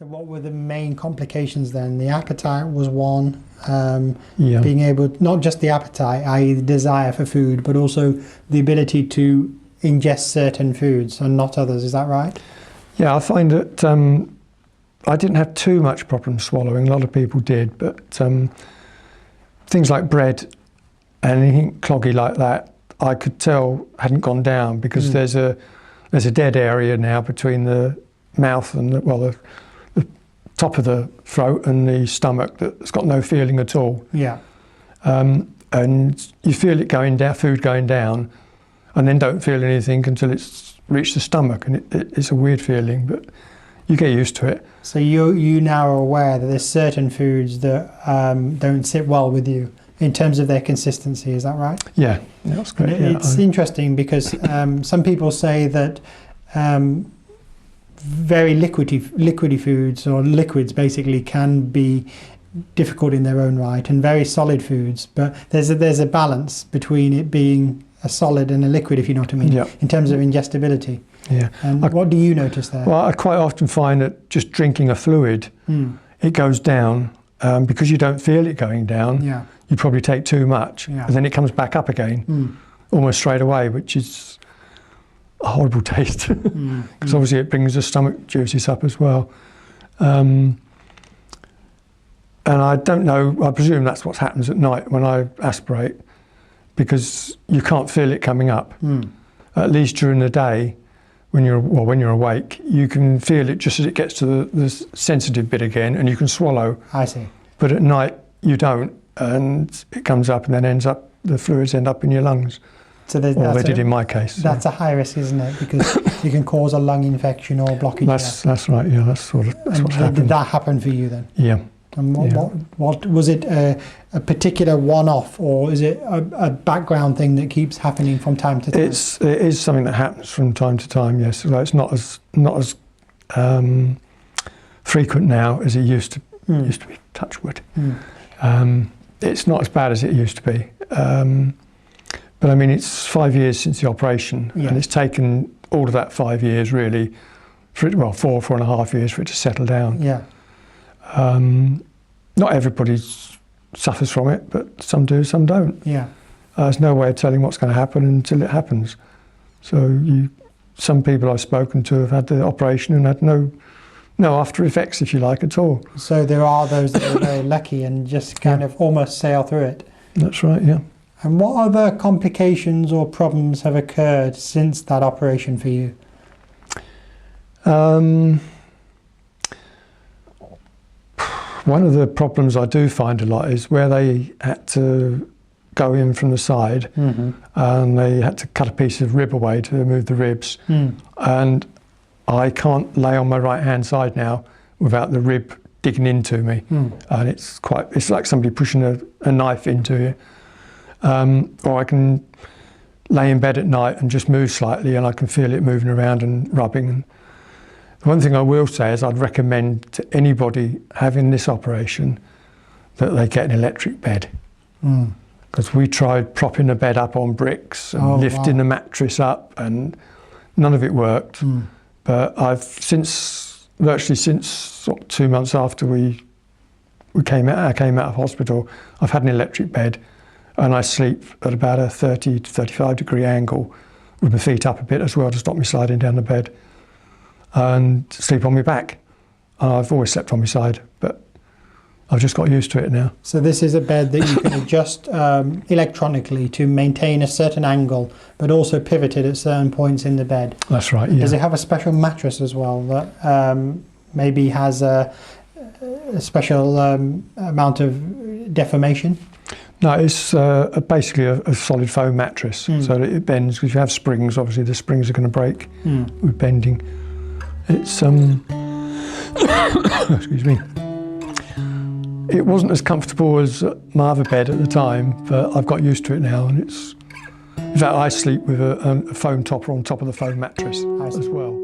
So what were the main complications then? The appetite was one, Yeah. being able, not just the appetite, i.e. the desire for food, but also the ability to ingest certain foods and not others, is that right? Yeah, I find that I didn't have too much problem swallowing, a lot of people did, but things like bread and anything cloggy like that, I could tell hadn't gone down because there's a dead area now between the mouth and the top of the throat and the stomach that's got no feeling at all. Yeah. And you feel it going down, food going down, and then don't feel anything until it's reached the stomach, and it's a weird feeling, but you get used to it. So you now are aware that there's certain foods that don't sit well with you in terms of their consistency, is that right? Yeah, that's great. It's interesting because some people say that very liquidy foods or liquids basically can be difficult in their own right, and very solid foods, but there's a balance between it being a solid and a liquid, if you know what I mean, in terms of ingestibility. Yeah. And what do you notice there? Well, I quite often find that just drinking a fluid, it goes down because you don't feel it going down. Yeah. You probably take too much, and then it comes back up again almost straight away, which is a horrible taste because obviously it brings the stomach juices up as well. And I don't know, I presume that's what happens at night when I aspirate, because you can't feel it coming up. At least during the day, when you're awake, you can feel it just as it gets to the sensitive bit again, and you can swallow. I see. But at night you don't, and it comes up and then the fluids end up in your lungs. So they did in my case. That's a high risk, isn't it? Because you can cause a lung infection or blockage. That's right. Yeah, that's what happened. Did that happen for you then? Yeah. And what was it? A particular one-off, or is it a background thing that keeps happening from time to time? It is something that happens from time to time. Yes, although it's not as frequent now as it used to be. Touch wood. It's not as bad as it used to be. But I mean, it's 5 years since the operation, and it's taken all of that 5 years really, four and a half years for it to settle down. Yeah. Not everybody suffers from it, but some do, some don't. Yeah. There's no way of telling what's going to happen until it happens. So some people I've spoken to have had the operation and had no after effects, if you like, at all. So there are those that are very lucky and just kind of almost sail through it. That's right, yeah. And what other complications or problems have occurred since that operation for you? One of the problems I do find a lot is where they had to go in from the side, and they had to cut a piece of rib away to remove the ribs. And I can't lay on my right hand side now without the rib digging into me. And it's like somebody pushing a knife into you. Or I can lay in bed at night and just move slightly, and I can feel it moving around and rubbing. And the one thing I will say is I'd recommend to anybody having this operation that they get an electric bed. Because we tried propping the bed up on bricks and lifting the mattress up, and none of it worked. But virtually since 2 months after I came out of hospital, I've had an electric bed, and I sleep at about a 30 to 35 degree angle with my feet up a bit as well to stop me sliding down the bed, and sleep on my back. I've always slept on my side, but I've just got used to it now. So this is a bed that you can adjust electronically to maintain a certain angle, but also pivoted at certain points in the bed. That's right, yeah. Does it have a special mattress as well that maybe has a special amount of deformation? No, it's basically a solid foam mattress, so that it bends, because if you have springs, obviously the springs are going to break with bending. It's excuse me. It wasn't as comfortable as my other bed at the time, but I've got used to it now, and in fact I sleep with a foam topper on top of the foam mattress as well.